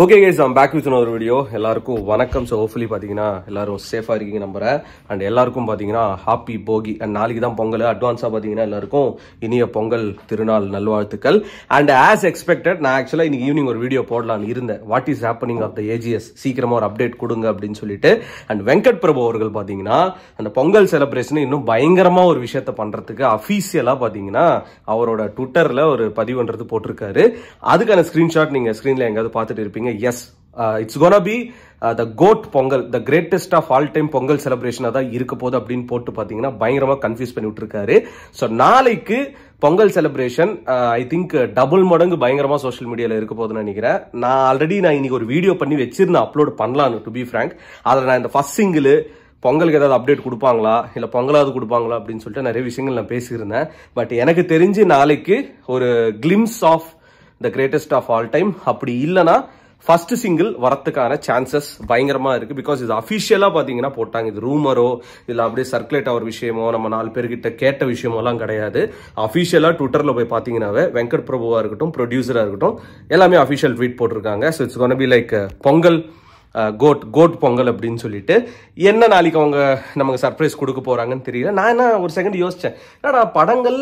Okay guys, I'm back with another video. எல்லாருக்கும் வணக்கம். So hopefully பாத்தீங்கன்னா எல்லாரும் சேஃபா இருக்கீங்க நம்புறேன். And எல்லாருக்கும் பாத்தீங்கன்னா ஹாப்பி போகி. And நாளைக்கு தான் பொங்கல். அட்வான்ஸா பாத்தீங்கன்னா எல்லாருக்கும் இனிய பொங்கல் திருநாள் நல்வாழ்த்துக்கள். And as expected, நான் ஆக்சுவலா இன்னைக்கு ஈவினிங் ஒரு வீடியோ போடலாம்னு இருந்தேன். What is happening of the AGS? சீக்கிரமா ஒரு அப்டேட் கொடுங்க அப்படின்னு சொல்லிட்டு. And வெங்கட் பிரபு அவர்கள் பாத்தீங்கன்னா அந்த பொங்கல் செலிப்ரேஷன் இன்னும் பயங்கரமா ஒரு விஷயத்தை பண்றதுக்கு அபிஷியலா பாத்தீங்கன்னா அவரோட ட்விட்டர்ல ஒரு பதிவுன்றது போட்டிருக்காரு. அதுக்கான ஸ்கிரீன்ஷாட் நீங்க ஸ்கிரீன்ல எங்காவது பார்த்துட்டு இருப்பீங்க. Yes, it's gonna be the GOAT Pongal, the greatest of all time Pongal செலிப்ரேஷனா தான் இருக்க போகுது அப்படின்னு போட்டு பாத்தீங்கன்னா பயங்கரமா கன்ஃபியூஸ் பண்ணி விட்டுருக்காரு. ஸோ நாளைக்கு Pongal celebration I think double மடங்கு பயங்கரமா சோஷியல் மீடியால இருக்க போகுதுன்னு நினைக்கிறேன். நான் இன்னைக்கு ஒரு வீடியோ பண்ணி வச்சிருந்தேன், அப்லோட் பண்ணலான்னு. டு பி ஃப்ராங்க், அதில் நான் இந்த ஃபர்ஸ்ட் சிங்கிள் பொங்கலுக்கு ஏதாவது அப்டேட் கொடுப்பாங்களா இல்ல பொங்கலாவது கொடுப்பாங்களா அப்படின்னு சொல்லிட்டு நிறைய விஷயங்கள் நான் பேசியிருந்தேன். பட் எனக்கு தெரிஞ்சு நாளைக்கு ஒரு glimpse of the greatest of all time, அப்படி இல்லைன்னா ஃபர்ஸ்ட் சிங்கிள் வரத்துக்கான சான்சஸ் பயங்கரமா இருக்கு. பிகாஸ் இது அபிஷியலா பாத்தீங்கன்னா போட்டாங்க. இது ரூமரோ இல்ல அப்படியே சர்க்குலேட் ஆகிற விஷயமோ நம்ம 4 பேர்கிட்ட கேட்ட விஷயமோ எல்லாம் கிடையாது. அபிஷியலா ட்விட்டர்ல போய் பாத்தீங்கன்னாவே வெங்கட் பிரபுவா இருக்கட்டும், ப்ரொடியூசரா இருக்கட்டும், எல்லாமே அபிஷியல் ட்வீட் போட்டிருக்காங்க. So it's gonna be like Pongal GOAT Pongal அப்படின்னு சொல்லிட்டு. என்ன நாளைக்கு அவங்க நமக்கு சர்ப்ரைஸ் கொடுக்க போறாங்கன்னு தெரியல. நான் என்ன ஒரு செகண்ட் யோசிச்சேன், என்னடா படங்கள்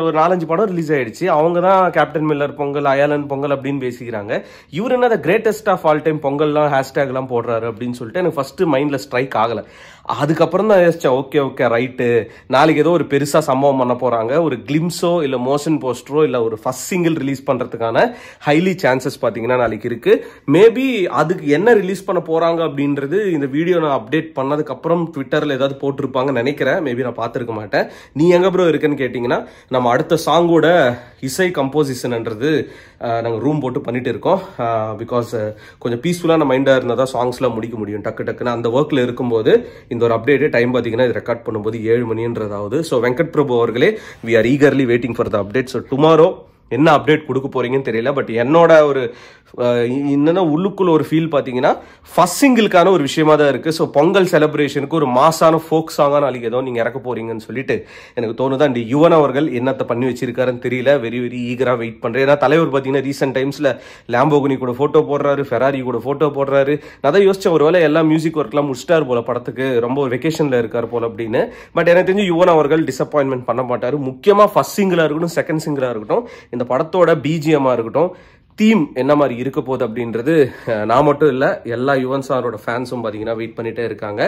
ஒரு 4-5 படம் ரிலீஸ் ஆயிடுச்சு, அவங்க தான் கேப்டன் மில்லர் பொங்கல், அயலன் பொங்கல் அப்படின்னு பேசிக்கிறாங்க. இவர் என்ன the greatest of all time பொங்கல்லாம் ஹேஷ்டேக் எல்லாம் போடுறாரு அப்படின்னு சொல்லிட்டு எனக்கு ஃபர்ஸ்ட் மைண்ட்ல ஸ்ட்ரைக் ஆகல. அதுக்கப்புறம் தான் யோசிச்சேன், ஓகே ரைட்டு, நாளைக்கு ஏதோ ஒரு பெருசா சம்பவம் பண்ண போறாங்க. ஒரு கிளிம்ஸோ இல்ல மோஷன் போஸ்டரோ இல்ல ஒரு ஃபர்ஸ்ட் சிங்கிள் ரிலீஸ் பண்றதுக்கான ஹைலி சான்சஸ் பாத்தீங்கன்னா நாளைக்கு இருக்கு. மேபி அதுக்கு என்ன ரிலீஸ் பண்ண போறாங்க அப்படின்றது இந்த வீடியோ நான் அப்டேட் பண்ணதுக்கு அப்புறம் ட்விட்டர்ல ஏதாவது போட்டிருப்பாங்கன்னு நினைக்கிறேன். மேபி நான் பார்த்திருக்க மாட்டேன். நீ எங்க ப்ரோ இருக்குன்னு கேட்டீங்கன்னா, நம்ம அடுத்த சாங்கோட இசை கம்போசிஷன்ன்றது நாங்கள் ரூம் போட்டு பண்ணிட்டு இருக்கோம். பிகாஸ் கொஞ்சம் பீஸ்ஃபுல்லான மைண்டா இருந்தால் தான் சாங்ஸ்லாம் முடிக்க முடியும் டக்குன்னு. அந்த ஒர்க்ல இருக்கும்போது இந்த ஒரு அப்டேட் டைம் பார்த்தீங்கன்னா இது ரெக்கார்ட் பண்ணும்போது 7 மணின்றதாவது. ஸோ வெங்கட் பிரபு அவர்களே, we are eagerly waiting for the update. So tomorrow என்ன அப்டேட் கொடுக்க போறீங்கன்னு தெரியல. பட் என்னோட ஒரு என்னன்னா உள்ளுக்குள்ள ஒரு ஃபீல் பாத்தீங்கன்னா ஃபர்ஸ்ட் சிங்கிளுக்கான ஒரு விஷயமா தான் இருக்கு. ஸோ பொங்கல் செலிப்ரேஷனுக்கு ஒரு மாசான ஃபோக் சாங்கா நாளைக்கு ஏதோ நீங்க இறக்க போறீங்கன்னு சொல்லிட்டு எனக்கு தோணுது. அண்ட் யுவன் அவர்கள் என்னத்தை பண்ணி வச்சிருக்காருன்னு தெரியல. வெரி ஈகரா வெயிட் பண்றேன். ஏன்னா தலைவர் பாத்தீங்கன்னா ரீசெண்ட் டைம்ஸ்ல லாம்போகினி கூட போட்டோ போடுறாரு, ஃபெராரி கூட போட்டோ போடுறாரு. நான் தான் யோசிச்சேன், ஒருவேளை எல்லா மியூசிக் ஒர்க்லாம் முடிச்சிட்டாரு போல, படத்துக்கு ரொம்ப வெக்கேஷன்ல இருக்காரு போல அப்படின்னு. பட் எனக்கு தெரிஞ்சு யுவன் அவர்கள் டிசப்பாயின்மெண்ட் பண்ண மாட்டாரு. முக்கியமா ஃபர்ஸ்ட் சிங்கிளா இருக்கட்டும், செகண்ட் சிங்கிளா இருக்கட்டும், இந்த படத்தோட பிஜிஎம்மா இருக்கட்டும், தீம் என்ன மாதிரி இருக்க போகுது அப்படின்றது நான் மட்டும் இல்ல, எல்லா யுவன் சாரோட ஃபேன்ஸும் பாத்தீங்கன்னா வெயிட் பண்ணிட்டே இருக்காங்க.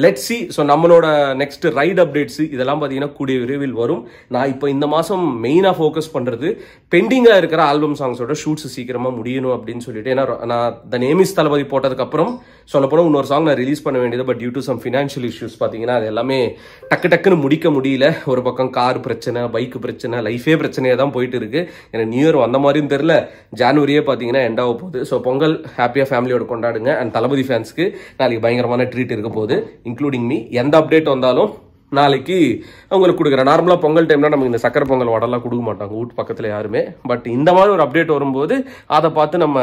Let's see. ஸோ நம்மளோட நெக்ஸ்ட் ரைட் அப்டேட்ஸ் இதெல்லாம் பாத்தீங்கன்னா கூடிய விரைவில் வரும். நான் இப்போ இந்த மாசம் மெயினா ஃபோக்கஸ் பண்றது பெண்டிங்கா இருக்கிற ஆல்பம் சாங்ஸோட ஷூட்ஸ் சீக்கிரமா முடியணும் அப்படின்னு சொல்லிட்டு. ஏன்னா நான் த நேம் இஸ் தளபதி போட்டதுக்கு அப்புறம் சொல்ல போனா இன்னொரு சாங் நான் ரிலீஸ் பண்ண வேண்டியது. But due to some financial issues பாத்தீங்கன்னா அது எல்லாமே டக்குன்னு முடிக்க முடியல. ஒரு பக்கம் கார் பிரச்சனை, பைக் பிரச்சனை, லைஃபே பிரச்சனையா தான் போயிட்டு இருக்கு. எனக்கு நியூ இயர் வந்த மாதிரியும் தெரியல, ஜனவரியே பாத்தீங்கன்னா எண்ட் ஆக போகுது. ஸோ பொங்கல் ஹாப்பியா ஃபேமிலியோட கொண்டாடுங்க. அண்ட் தளபதி ஃபேன்ஸ்க்கு நாளைக்கு பயங்கரமான ட்ரீட் இருக்க போகுது, இன்க்ளூடிங் மீ. எந்த அப்டேட் வந்தாலும் நாளைக்கு உங்களுக்கு கொடுக்குறேன். நார்மலா பொங்கல் டைம்னா நமக்கு இந்த சக்கரை பொங்கல் வடெல்லாம் கொடுக்க மாட்டாங்க வீட்டு பக்கத்துல யாருமே. பட் இந்த மாதிரி ஒரு அப்டேட் வரும்போது அதை பார்த்து நம்ம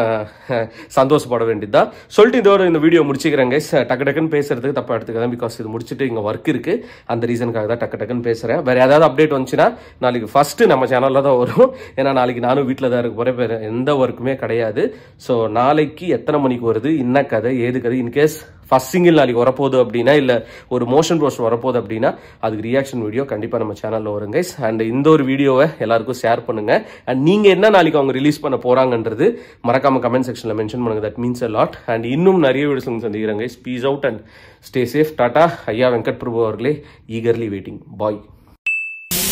சந்தோஷப்பட வேண்டியதுதான். சொல்லிட்டு இதோட இந்த வீடியோ முடிச்சுக்கிறேன் கைஸ். டக்குன்னு பேசுறதுக்கு தப்பா எடுத்துக்கிறேன். பிகாஸ் இது முடிச்சுட்டு இங்க ஒர்க் இருக்கு, அந்த ரீசனுக்காக தான் டக்குன்னு பேசுறேன். வேற ஏதாவது அப்டேட் வந்துச்சுன்னா நாளைக்கு ஃபர்ஸ்ட் நம்ம சேனல்ல தான் வரும். ஏன்னா நாளைக்கு நானும் வீட்டில் தான் இருக்க போறேன், வேற எந்த ஒர்க்குமே கிடையாது. ஸோ நாளைக்கு எத்தனை மணிக்கு வருது, என்ன கதை, ஏது கதை, இன்கேஸ் ஃபர்ஸ்ட் சிங்கிள் நாளைக்கு வரப்போகுது அப்படின்னா இல்ல ஒரு மோஷன் போஸ்ட் வரப்போகுது அப்படின்னா அதுக்கு ரியாக்ஷன் வீடியோ கண்டிப்பா நம்ம சேனல்ல வரும் கைஸ். அண்ட் இந்த ஒரு வீடியோவை எல்லாருக்கும் ஷேர் பண்ணுங்க. அண்ட் நீங்க என்ன நாளைக்கு அவங்க ரிலீஸ் பண்ண போறாங்கன்றது மறக்காம கமெண்ட் செக்ஷன்ல மென்ஷன் பண்ணுங்க. That means a lot. And இன்னும் நிறைய வீடியோஸ் சந்திக்கிறேன் guys. Peace out and stay safe. Tata. ஐயா வெங்கட் பிரபு அவர்களே, ஈகர்லி வெயிட்டிங். பாய்.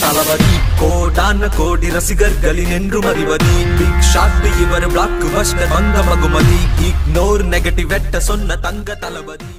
தளபதி கோடான கோடி ரசிகர்களின் என்றும் அறிவதி. பிக் ஷாட் இவர் பிளாக் பஸ்டர் வந்த மகுமதி. இக்னோர் நெகட்டிவ் வெட்ட சொன்ன தங்க தளபதி.